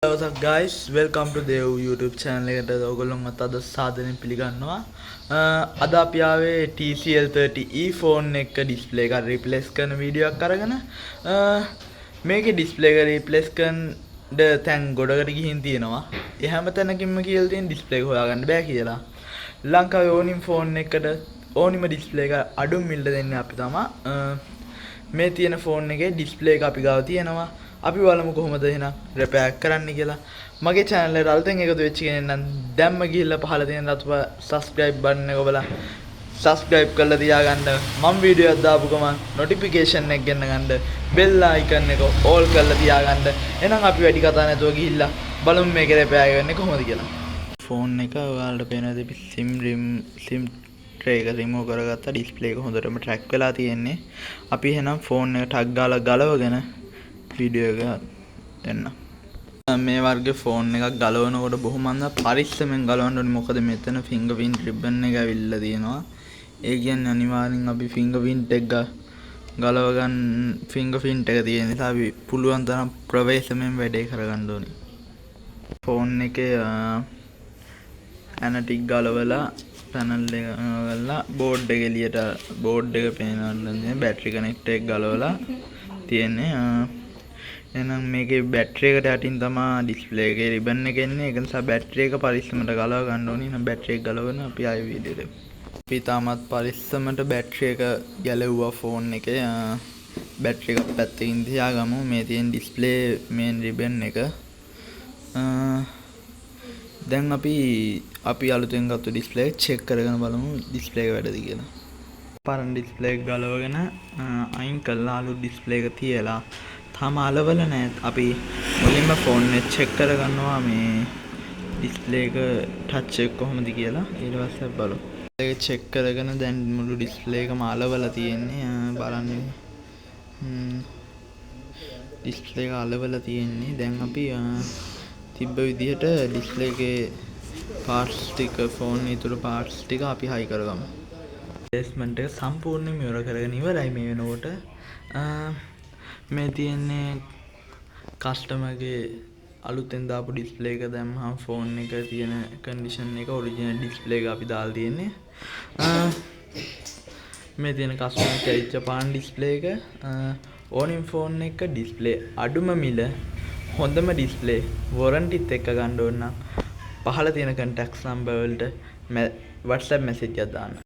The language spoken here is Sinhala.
What's up guys, welcome to the YouTube channel එකට ඔයගොල්ලොන්වත් අද සාදරයෙන් පිළිගන්නවා. අද අපි ආවේ TCL30e phone එක display එක replace කරන වීඩියෝ එකක් අරගෙන මේකේ display එක replace කරන තැන් ගොඩකට ගිහින් තියෙනවා. ඒ හැම තැනකින්ම කියලා තියෙන display එක හොයාගන්න බෑ කියලා. ලංකාවේ ඕනිම phone එකකට ඕනිම display එක අඩුම මිලට දෙන්නේ අපි තමයි. මේ තියෙන phone එකේ display එක අපි ගාව තියෙනවා. අපි බලමු කොහොමද එහෙනම් repair කරන්න කියලා. මගේ channel එකට අලුතෙන් එකතු වෙච්ච කෙනෙක් නම් දැම්ම ගිහිල්ලා පහළ තියෙන රතු subscribe button එක ඔබලා subscribe කරලා තියාගන්න. මම වීඩියෝ එකක් දාපු ගමන් notification එක ගෙන්න ගන්න bell icon එක all කරලා තියාගන්න. එහෙනම් අපි වැඩි කතා නැතුව ගිහිල්ලා බලමු මේක repair කරන්නේ කොහොමද කියලා. phone එක ඔයාලට පේනවාද අපි sim tray එක remove කරගත්තා. display එක හොඳටම track වෙලා තියෙන්නේ. අපි එහෙනම් phone එක ටක් ගාලා ගලවගෙන වීඩියෝ එක දෙන්න. මේ වර්ගයේ ෆෝන් එකක් ගලවනකොට බොහොම පරිස්සමෙන් ගලවන්න ඕනේ. මොකද මෙතන fingerprint ribbon එක ඇවිල්ලා තියෙනවා. ඒ කියන්නේ අනිවාර්යෙන් අපි fingerprint එක ගලව ගන්න fingerprint එක තියෙන නිසා අපි පුළුවන් තරම් ප්‍රවේශමෙන් වැඩේ කරගන්න ඕනේ. ෆෝන් එකේ ඇනටික් ගලවලා පැනල් එක ගලවලා බෝඩ් එක එළියට බෝඩ් එක පේනවා. බැටරි කනෙක්ටර් එක ගලවලා තියෙන්නේ. එහෙනම් මේකේ බැටරි එකට යටින් තමයි ඩිස්ප්ලේ එකේ රිබන් එක එන්නේ. ඒක නිසා බැටරි එක පරිස්සමට ගලව ගන්න ඕනේ. එහෙනම් බැටරි එක ගලවන අපි ආයෙ වීඩියෝ දෙමු. අපි තාමත් පරිස්සමට බැටරි එක ගැලවුවා ෆෝන් එකේ. බැටරි එක පැත්තකින් තියාගමු. මේ තියෙන ඩිස්ප්ලේ මේන් රිබන් එක. දැන් අපි අලුතෙන් ගත්ත ඩිස්ප්ලේ එක චෙක් කරගෙන බලමු ඩිස්ප්ලේ එක වැඩද කියලා. පරණ ඩිස්ප්ලේ එක ගලවගෙන අයින් කළා අලුත් ඩිස්ප්ලේ එක තියලා තාම අලවල නැහැ. අපි මුලින්ම ෆෝන් එක චෙක් කරගන්නවා මේ ඩිස්ප්ලේ එක ටච් එක කොහොමද කියලා. ඊට පස්සේ බලමු. ඒක චෙක් කරගෙන දැන් මුළු ඩිස්ප්ලේ එකම අලවලා තියෙන්නේ. බලන්න. ඩිස්ප්ලේ එක අලවලා තියෙන්නේ. දැන් අපි තිබ්බ විදිහට ඩිස්ප්ලේ එකේ පාර්ට්ස් ටික ෆෝන් ඉතුරු පාර්ට්ස් ටික අපි හයි කරගමු. රිප්ලේස්මන්ට් එක සම්පූර්ණයෙන්ම ඉවර කරගෙන ඉවරයි මේ වෙනකොට. මේ තියෙන්නේ කස්ටමර්ගේ අලුතෙන් දාපු ඩිස්ප්ලේ එක. දැම්මහම ෆෝන් එක තියෙන කන්ඩිෂන් එක ඔරිජිනල් ඩිස්ප්ලේ එක අපි දාලා තියෙන්නේ. මේ තියෙන කස්ටමර් කැරිච්ච පාන් ඩිස්ප්ලේ එක. ඕනින් ෆෝන් එක ඩිස්ප්ලේ අඩුම මිල හොඳම ඩිස්ප්ලේ වොරන්ටිත් එක්ක ගන්න ඕන නම් පහළ තියෙන කන්ටැක්ට්ස් නම්බර් වලට WhatsApp මැසේජ් එකක් දාන්න.